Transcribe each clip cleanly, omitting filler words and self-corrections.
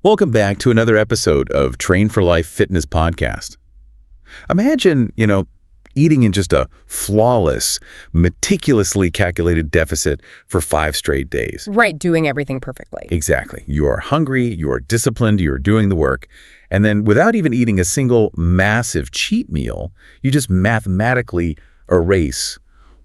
Welcome back to another episode of Train for Life Fitness Podcast. Imagine, eating in just a flawless, meticulously calculated deficit for 5 straight days. Right, doing everything perfectly. Exactly. You are hungry, you are disciplined, you are doing the work, and then without even eating a single massive cheat meal, you just mathematically erase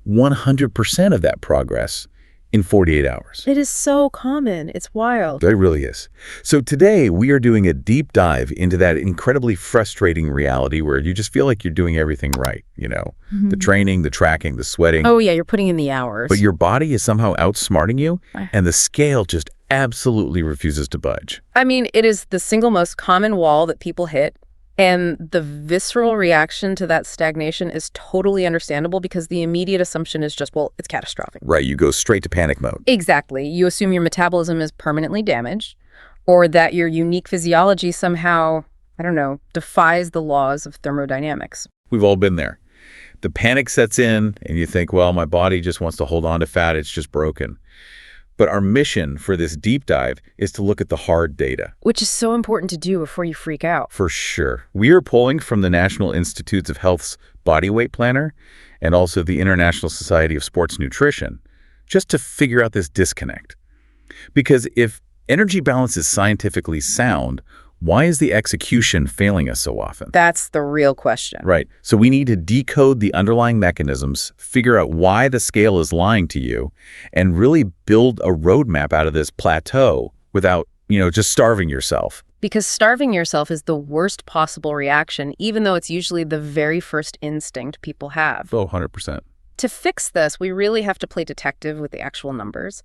100% of that progress in 48 hours. It is so common. It's wild. It really is. So today we are doing a deep dive into that incredibly frustrating reality where you just feel like you're doing everything right, the training, the tracking, the sweating. Oh yeah, you're putting in the hours. But your body is somehow outsmarting you and the scale just absolutely refuses to budge. I mean, it is the single most common wall that people hit. And the visceral reaction to that stagnation is totally understandable because the immediate assumption is just, well, it's catastrophic. Right, you go straight to panic mode. Exactly. You assume your metabolism is permanently damaged or that your unique physiology somehow, defies the laws of thermodynamics. We've all been there. The panic sets in and you think, well, my body just wants to hold on to fat. It's just broken. But our mission for this deep dive is to look at the hard data. Which is so important to do before you freak out. For sure. We are pulling from the National Institutes of Health's Body Weight Planner and also the International Society of Sports Nutrition just to figure out this disconnect. Because if energy balance is scientifically sound, why is the execution failing us so often? That's the real question. Right. So we need to decode the underlying mechanisms, figure out why the scale is lying to you, and really build a roadmap out of this plateau without, just starving yourself. Because starving yourself is the worst possible reaction, even though it's usually the very first instinct people have. Oh, 100%. To fix this, we really have to play detective with the actual numbers.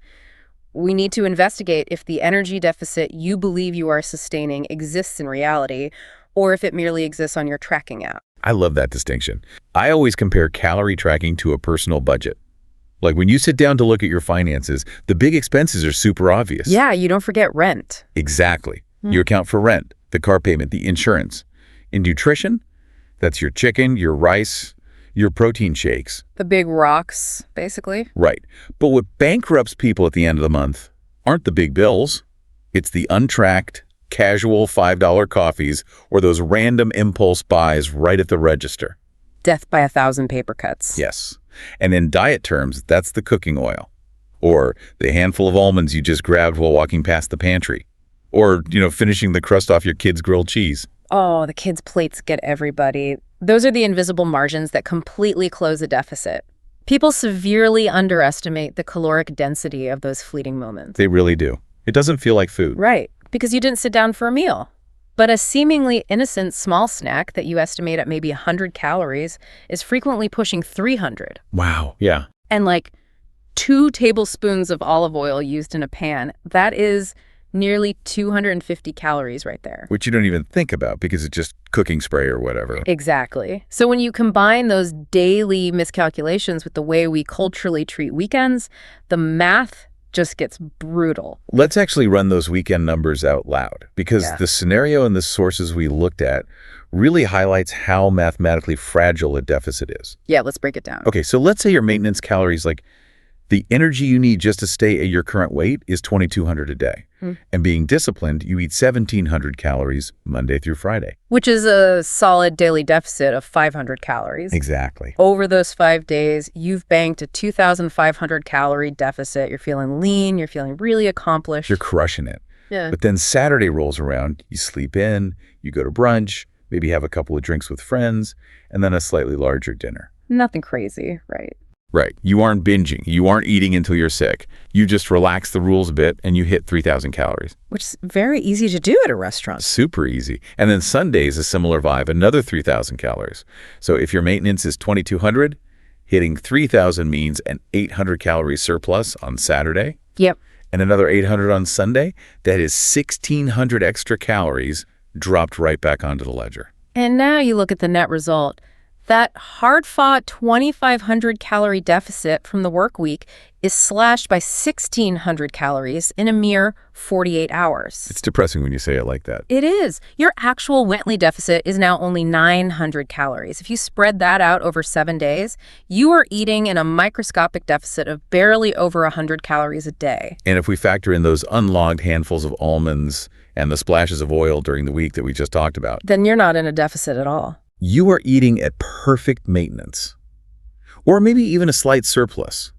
We need to investigate if the energy deficit you believe you are sustaining exists in reality, or if it merely exists on your tracking app. I love that distinction. I always compare calorie tracking to a personal budget. Like when you sit down to look at your finances, the big expenses are super obvious. Yeah, you don't forget rent. Exactly. You account for rent, the car payment, the insurance. In nutrition, that's your chicken, your rice, your protein shakes. The big rocks, basically. Right. But what bankrupts people at the end of the month aren't the big bills. It's the untracked, casual $5 coffees or those random impulse buys right at the register. Death by 1,000 paper cuts. Yes. And in diet terms, that's the cooking oil. Or the handful of almonds you just grabbed while walking past the pantry. Or, finishing the crust off your kid's grilled cheese. Oh, the kids' plates get everybody. Those are the invisible margins that completely close a deficit. People severely underestimate the caloric density of those fleeting moments. They really do. It doesn't feel like food. Right, because you didn't sit down for a meal. But a seemingly innocent small snack that you estimate at maybe 100 calories is frequently pushing 300. Wow, yeah. And 2 tablespoons of olive oil used in a pan, that is nearly 250 calories right there. Which you don't even think about because it's just cooking spray or whatever. Exactly. So when you combine those daily miscalculations with the way we culturally treat weekends, the math just gets brutal. Let's actually run those weekend numbers out loud because the scenario and the sources we looked at really highlights how mathematically fragile a deficit is. Yeah, let's break it down. Okay, so let's say your maintenance calories, the energy you need just to stay at your current weight is 2,200 a day. And being disciplined, you eat 1,700 calories Monday through Friday. Which is a solid daily deficit of 500 calories. Exactly. Over those 5 days, you've banked a 2,500 calorie deficit. You're feeling lean. You're feeling really accomplished. You're crushing it. Yeah. But then Saturday rolls around, you sleep in, you go to brunch, maybe have a couple of drinks with friends, and then a slightly larger dinner. Nothing crazy, right? Right. You aren't binging. You aren't eating until you're sick. You just relax the rules a bit and you hit 3,000 calories. Which is very easy to do at a restaurant. Super easy. And then Sunday is a similar vibe, another 3,000 calories. So if your maintenance is 2,200, hitting 3,000 means an 800 calorie surplus on Saturday. Yep. And another 800 on Sunday. That is 1,600 extra calories dropped right back onto the ledger. And now you look at the net result. That hard-fought 2,500 calorie deficit from the work week is slashed by 1,600 calories in a mere 48 hours. It's depressing when you say it like that. It is. Your actual Wentley deficit is now only 900 calories. If you spread that out over 7 days, you are eating in a microscopic deficit of barely over 100 calories a day. And if we factor in those unlogged handfuls of almonds and the splashes of oil during the week that we just talked about, then you're not in a deficit at all. you are eating at perfect maintenance, or maybe even a slight surplus.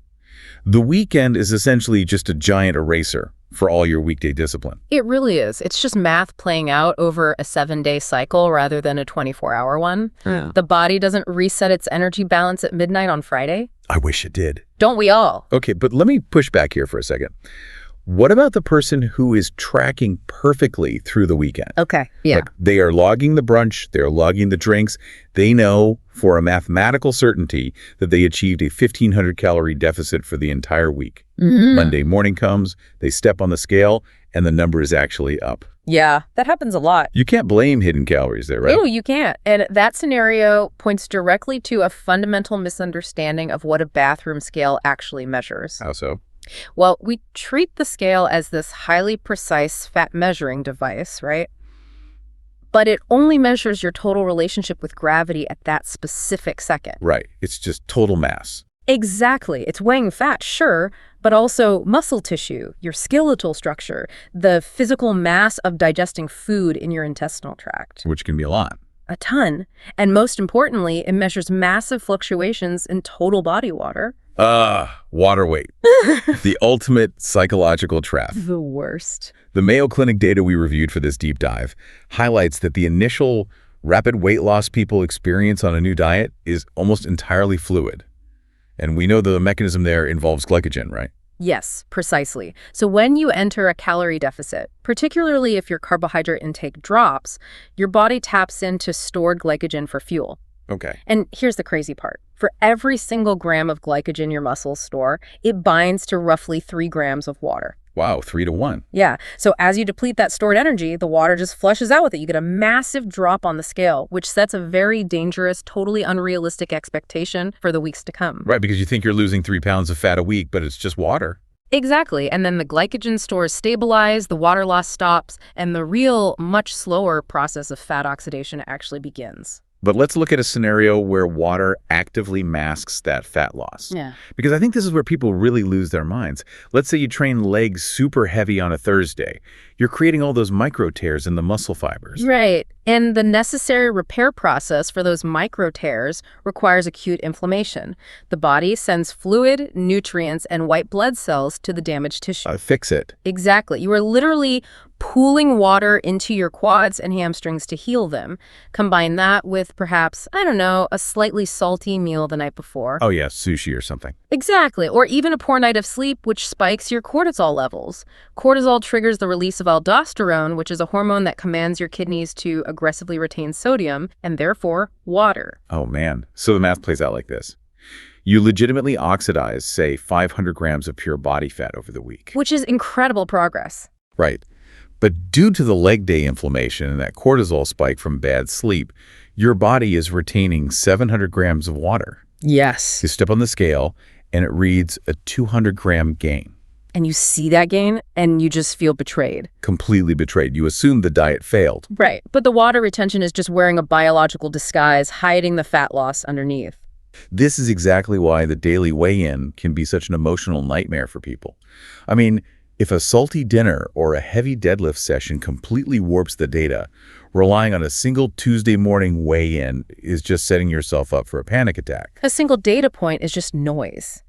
The weekend is essentially just a giant eraser for all your weekday discipline. It really is. It's just math playing out over a 7-day cycle rather than a 24-hour one. Yeah. The body doesn't reset its energy balance at midnight on Friday. I wish it did. Don't we all? Okay, but let me push back here for a second. What about the person who is tracking perfectly through the weekend? Okay. Yeah. Like, they are logging the brunch, they're logging the drinks. They know for a mathematical certainty that they achieved a 1,500 calorie deficit for the entire week. Monday morning comes, they step on the scale, and the number is actually up. Yeah, that happens a lot. You can't blame hidden calories there, right? No, you can't. And that scenario points directly to a fundamental misunderstanding of what a bathroom scale actually measures. How so? Well, we treat the scale as this highly precise fat measuring device, right? But it only measures your total relationship with gravity at that specific second. Right. It's just total mass. Exactly. It's weighing fat, sure, but also muscle tissue, your skeletal structure, the physical mass of digesting food in your intestinal tract. Which can be a lot. A ton. And most importantly, it measures massive fluctuations in total body water. Water weight. The ultimate psychological trap. The worst. The Mayo Clinic data we reviewed for this deep dive highlights that the initial rapid weight loss people experience on a new diet is almost entirely fluid. And we know the mechanism there involves glycogen, right? Yes, precisely. So when you enter a calorie deficit, particularly if your carbohydrate intake drops, your body taps into stored glycogen for fuel. Okay. And here's the crazy part. For every single gram of glycogen your muscles store, it binds to roughly 3 grams of water. Wow, 3 to 1. Yeah. So as you deplete that stored energy, the water just flushes out with it. You get a massive drop on the scale, which sets a very dangerous, totally unrealistic expectation for the weeks to come. Right, because you think you're losing 3 pounds of fat a week, but it's just water. Exactly. And then the glycogen stores stabilize, the water loss stops, and the real, much slower process of fat oxidation actually begins. But let's look at a scenario where water actively masks that fat loss. Yeah. Because I think this is where people really lose their minds. Let's say you train legs super heavy on a Thursday. You're creating all those micro tears in the muscle fibers. Right. And the necessary repair process for those micro tears requires acute inflammation. The body sends fluid, nutrients, and white blood cells to the damaged tissue. Fix it. Exactly. You are literally pooling water into your quads and hamstrings to heal them. Combine that with perhaps, I don't know, a slightly salty meal the night before. Oh yeah, sushi or something. Exactly. Or even a poor night of sleep, which spikes your cortisol levels. Cortisol triggers the release of aldosterone, which is a hormone that commands your kidneys to aggressively retain sodium and therefore water. Oh man. So the math plays out like this. You legitimately oxidize, say, 500 grams of pure body fat over the week. Which is incredible progress. Right. But due to the leg day inflammation and that cortisol spike from bad sleep, your body is retaining 700 grams of water. Yes. You step on the scale, and it reads a 200-gram gain. And you see that gain, and you just feel betrayed. Completely betrayed. You assume the diet failed. Right. But the water retention is just wearing a biological disguise, hiding the fat loss underneath. This is exactly why the daily weigh-in can be such an emotional nightmare for people. I mean, if a salty dinner or a heavy deadlift session completely warps the data, relying on a single Tuesday morning weigh-in is just setting yourself up for a panic attack. A single data point is just noise.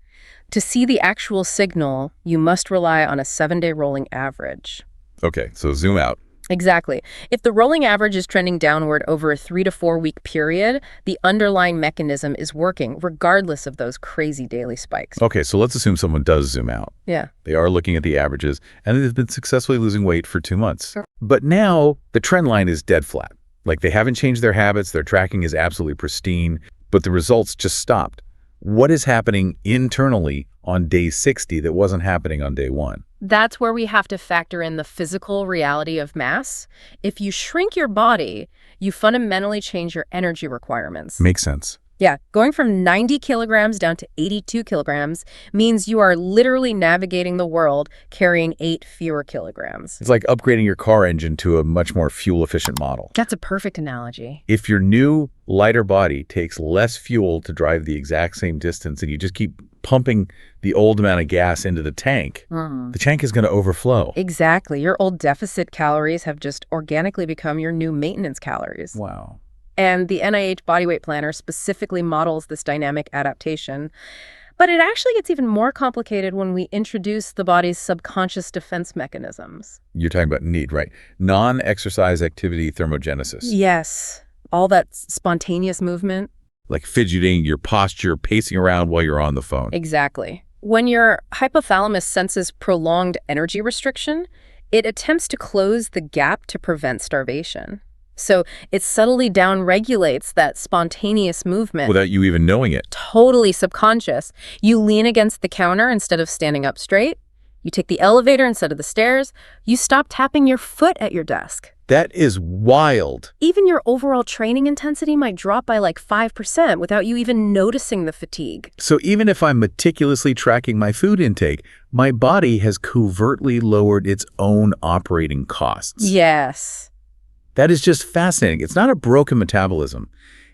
To see the actual signal, you must rely on a 7-day rolling average. Okay, so zoom out. Exactly. If the rolling average is trending downward over a 3 to 4 week period, the underlying mechanism is working regardless of those crazy daily spikes. Okay, so let's assume someone does zoom out. Yeah. They are looking at the averages, and they've been successfully losing weight for 2 months. Sure. But now the trend line is dead flat. Like, they haven't changed their habits, their tracking is absolutely pristine, but the results just stopped. What is happening internally on day 60 that wasn't happening on day 1? That's where we have to factor in the physical reality of mass. If you shrink your body, you fundamentally change your energy requirements. Makes sense. Yeah, going from 90 kilograms down to 82 kilograms means you are literally navigating the world carrying 8 fewer kilograms. It's like upgrading your car engine to a much more fuel-efficient model. That's a perfect analogy. If your new, lighter body takes less fuel to drive the exact same distance and you just keep pumping the old amount of gas into the tank, the tank is going to overflow. Exactly. Your old deficit calories have just organically become your new maintenance calories. Wow. And the NIH Bodyweight Planner specifically models this dynamic adaptation. But it actually gets even more complicated when we introduce the body's subconscious defense mechanisms. You're talking about NEAT, right? Non-exercise activity thermogenesis. Yes. All that spontaneous movement. Like fidgeting, your posture, pacing around while you're on the phone. Exactly. When your hypothalamus senses prolonged energy restriction, it attempts to close the gap to prevent starvation. So it subtly downregulates that spontaneous movement. Without you even knowing it. Totally subconscious. You lean against the counter instead of standing up straight. You take the elevator instead of the stairs. You stop tapping your foot at your desk. That is wild. Even your overall training intensity might drop by like 5% without you even noticing the fatigue. So even if I'm meticulously tracking my food intake, my body has covertly lowered its own operating costs. Yes. That is just fascinating. It's not a broken metabolism.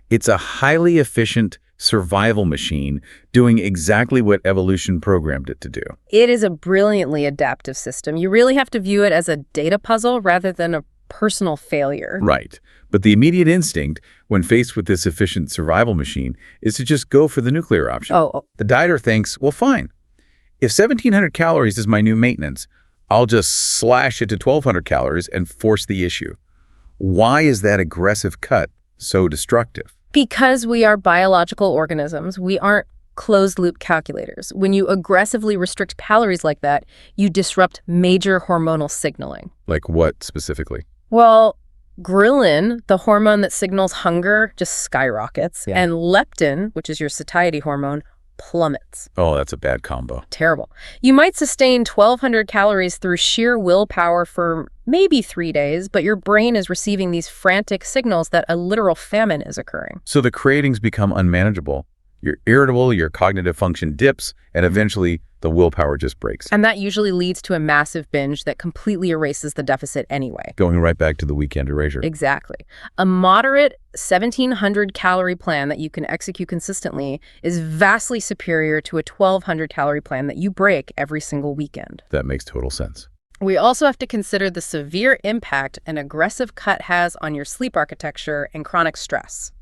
It's a highly efficient survival machine doing exactly what evolution programmed it to do. It is a brilliantly adaptive system. You really have to view it as a data puzzle rather than a personal failure. Right. But the immediate instinct, when faced with this efficient survival machine, is to just go for the nuclear option. The dieter thinks, well, fine. If 1,700 calories is my new maintenance, I'll just slash it to 1,200 calories and force the issue. Why is that aggressive cut so destructive? Because we are biological organisms. We aren't closed-loop calculators. When you aggressively restrict calories like that, you disrupt major hormonal signaling. Like what specifically? Well, ghrelin, the hormone that signals hunger, just skyrockets. Yeah. And leptin, which is your satiety hormone, plummets. Oh, that's a bad combo. Terrible. You might sustain 1,200 calories through sheer willpower for maybe 3 days, but your brain is receiving these frantic signals that a literal famine is occurring. So the cravings become unmanageable. You're irritable, your cognitive function dips, and eventually the willpower just breaks. And that usually leads to a massive binge that completely erases the deficit anyway. Going right back to the weekend erasure. Exactly. A moderate 1,700 calorie plan that you can execute consistently is vastly superior to a 1,200 calorie plan that you break every single weekend. That makes total sense. We also have to consider the severe impact an aggressive cut has on your sleep architecture and chronic stress.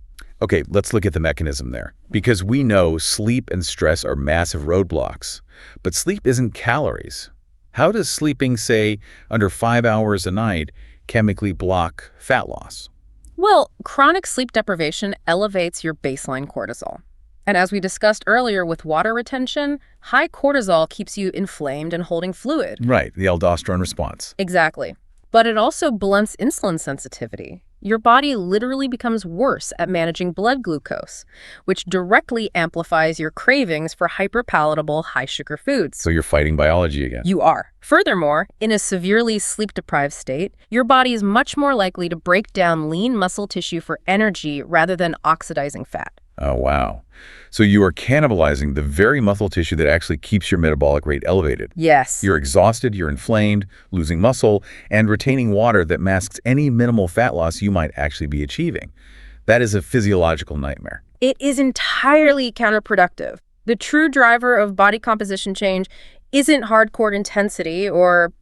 Okay, let's look at the mechanism there. Because we know sleep and stress are massive roadblocks, but sleep isn't calories. How does sleeping, say, under 5 hours a night chemically block fat loss? Well, chronic sleep deprivation elevates your baseline cortisol. And as we discussed earlier with water retention, high cortisol keeps you inflamed and holding fluid. Right, the aldosterone response. Exactly. But it also blunts insulin sensitivity. Your body literally becomes worse at managing blood glucose, which directly amplifies your cravings for hyperpalatable, high-sugar foods. So you're fighting biology again. You are. Furthermore, in a severely sleep-deprived state, your body is much more likely to break down lean muscle tissue for energy rather than oxidizing fat. Oh, wow. So you are cannibalizing the very muscle tissue that actually keeps your metabolic rate elevated. Yes. You're exhausted, you're inflamed, losing muscle, and retaining water that masks any minimal fat loss you might actually be achieving. That is a physiological nightmare. It is entirely counterproductive. The true driver of body composition change isn't hardcore intensity or,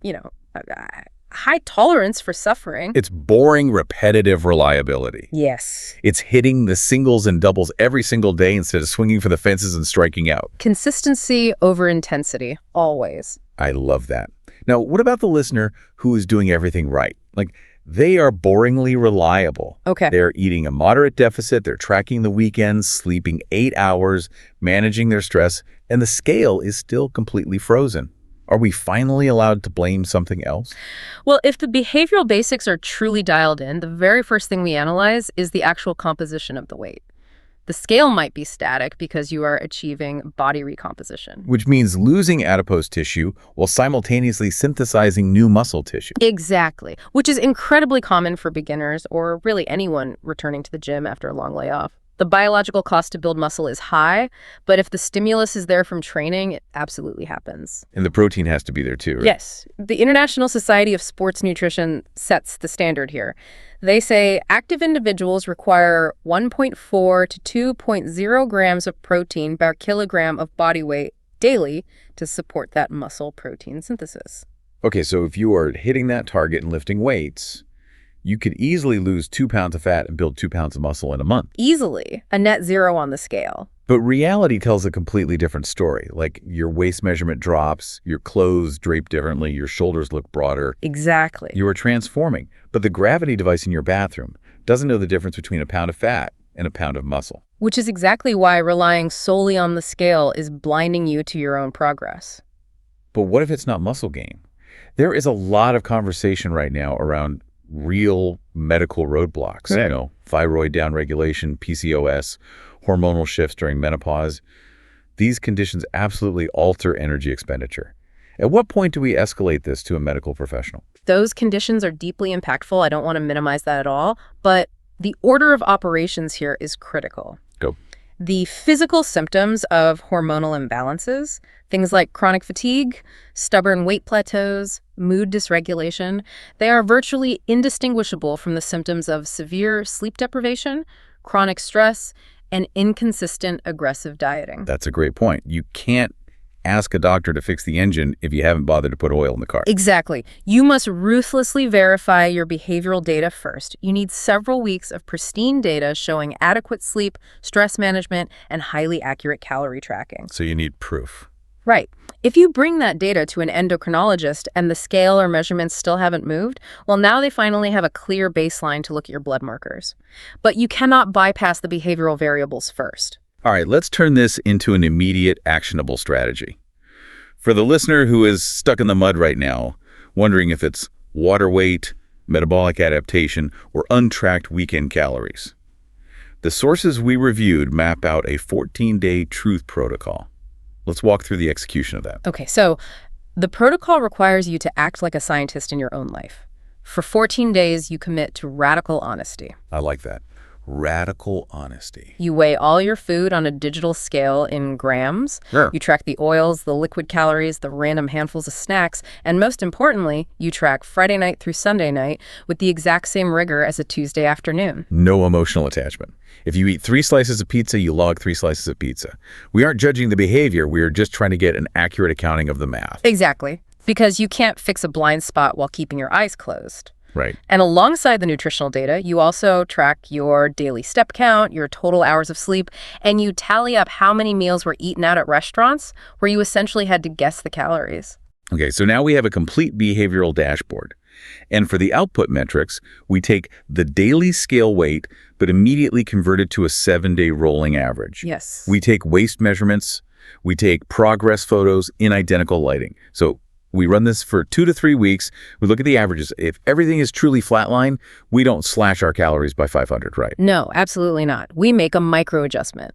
high tolerance for suffering. It's boring, repetitive reliability. Yes. It's hitting the singles and doubles every single day instead of swinging for the fences and striking out. Consistency over intensity, always. I love that. Now, what about the listener who is doing everything right? Like, they are boringly reliable. Okay. They're eating a moderate deficit, they're tracking the weekends, sleeping 8 hours, managing their stress, and the scale is still completely frozen. Are we finally allowed to blame something else? Well, if the behavioral basics are truly dialed in, the very first thing we analyze is the actual composition of the weight. The scale might be static because you are achieving body recomposition. Which means losing adipose tissue while simultaneously synthesizing new muscle tissue. Exactly, which is incredibly common for beginners or really anyone returning to the gym after a long layoff. The biological cost to build muscle is high, but if the stimulus is there from training, it absolutely happens. And the protein has to be there too, right? Yes. The International Society of Sports Nutrition sets the standard here. They say active individuals require 1.4 to 2.0 grams of protein per kilogram of body weight daily to support that muscle protein synthesis. Okay, so if you are hitting that target and lifting weights, you could easily lose 2 pounds of fat and build 2 pounds of muscle in a month. Easily. A net zero on the scale. But reality tells a completely different story. Like your waist measurement drops, your clothes drape differently, your shoulders look broader. Exactly. You are transforming. But the gravity device in your bathroom doesn't know the difference between a pound of fat and a pound of muscle. Which is exactly why relying solely on the scale is blinding you to your own progress. But what if it's not muscle gain? There is a lot of conversation right now around real medical roadblocks, thyroid downregulation, PCOS, hormonal shifts during menopause. These conditions absolutely alter energy expenditure. At what point do we escalate this to a medical professional? Those conditions are deeply impactful. I don't want to minimize that at all, but the order of operations here is critical. Go. The physical symptoms of hormonal imbalances, things like chronic fatigue, stubborn weight plateaus, mood dysregulation, they are virtually indistinguishable from the symptoms of severe sleep deprivation, chronic stress, and inconsistent aggressive dieting. That's a great point. You can't ask a doctor to fix the engine if you haven't bothered to put oil in the car. Exactly. You must ruthlessly verify your behavioral data first. You need several weeks of pristine data showing adequate sleep, stress management, and highly accurate calorie tracking. So you need proof. Right. If you bring that data to an endocrinologist and the scale or measurements still haven't moved, well, now they finally have a clear baseline to look at your blood markers. But you cannot bypass the behavioral variables first. All right, let's turn this into an immediate, actionable strategy. For the listener who is stuck in the mud right now, wondering if it's water weight, metabolic adaptation, or untracked weekend calories, the sources we reviewed map out a 14-day truth protocol. Let's walk through the execution of that. Okay, so the protocol requires you to act like a scientist in your own life. For 14 days, you commit to radical honesty. I like that. Radical honesty. You weigh all your food on a digital scale in grams. Sure. You track the oils, the liquid calories, the random handfuls of snacks, and most importantly, you track Friday night through Sunday night with the exact same rigor as a Tuesday afternoon. No emotional attachment. If you eat 3 slices of pizza, you log 3 slices of pizza. We aren't judging the behavior. We are just trying to get an accurate accounting of the math. Exactly. Because you can't fix a blind spot while keeping your eyes closed. Right. And alongside the nutritional data, you also track your daily step count, your total hours of sleep, and you tally up how many meals were eaten out at restaurants where you essentially had to guess the calories. Okay, so now we have a complete behavioral dashboard. And for the output metrics, we take the daily scale weight, but immediately convert it to a 7-day rolling average. Yes. We take waist measurements, we take progress photos in identical lighting. So we run this for 2 to 3 weeks. We look at the averages. If everything is truly flatline, we don't slash our calories by 500, right? No, absolutely not. We make a micro adjustment.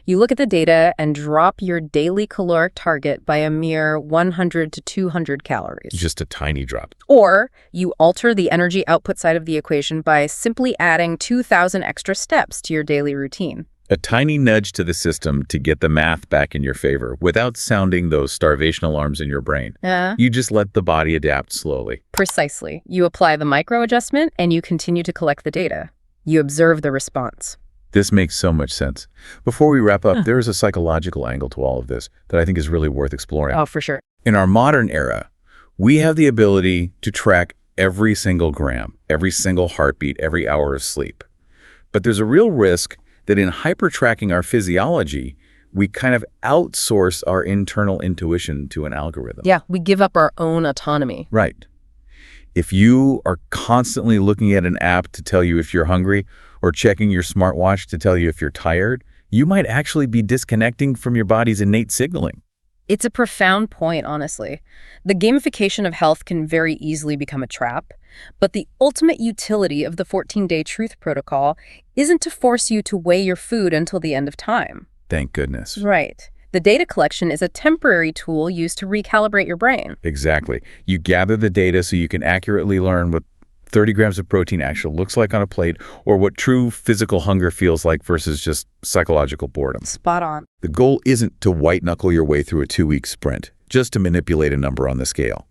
You look at the data and drop your daily caloric target by a mere 100 to 200 calories. Just a tiny drop. Or you alter the energy output side of the equation by simply adding 2,000 extra steps to your daily routine. A tiny nudge to the system to get the math back in your favor without sounding those starvation alarms in your brain. You just let the body adapt slowly. Precisely. You apply the micro adjustment and you continue to collect the data. You observe the response. This makes so much sense. Before we wrap up, there is a psychological angle to all of this that I think is really worth exploring. Oh, for sure. In our modern era, we have the ability to track every single gram, every single heartbeat, every hour of sleep. But there's a real risk that in hyper-tracking our physiology, we kind of outsource our internal intuition to an algorithm. Yeah, we give up our own autonomy. Right. If you are constantly looking at an app to tell you if you're hungry or checking your smartwatch to tell you if you're tired, you might actually be disconnecting from your body's innate signaling. It's a profound point, honestly. The gamification of health can very easily become a trap, but the ultimate utility of the 14-day truth protocol isn't to force you to weigh your food until the end of time. Thank goodness. Right. The data collection is a temporary tool used to recalibrate your brain. Exactly. You gather the data so you can accurately learn what 30 grams of protein actually looks like on a plate, or what true physical hunger feels like versus just psychological boredom. Spot on. The goal isn't to white-knuckle your way through a 2-week sprint, just to manipulate a number on the scale.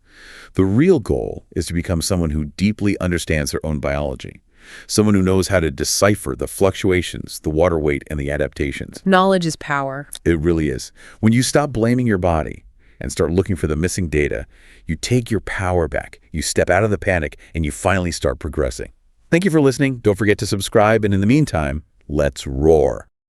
The real goal is to become someone who deeply understands their own biology, Someone who knows how to decipher the fluctuations, the water weight, and the adaptations. Knowledge is power. It really is. When you stop blaming your body and start looking for the missing data, you take your power back, you step out of the panic, and you finally start progressing. Thank you for listening. Don't forget to subscribe, and in the meantime, let's roar.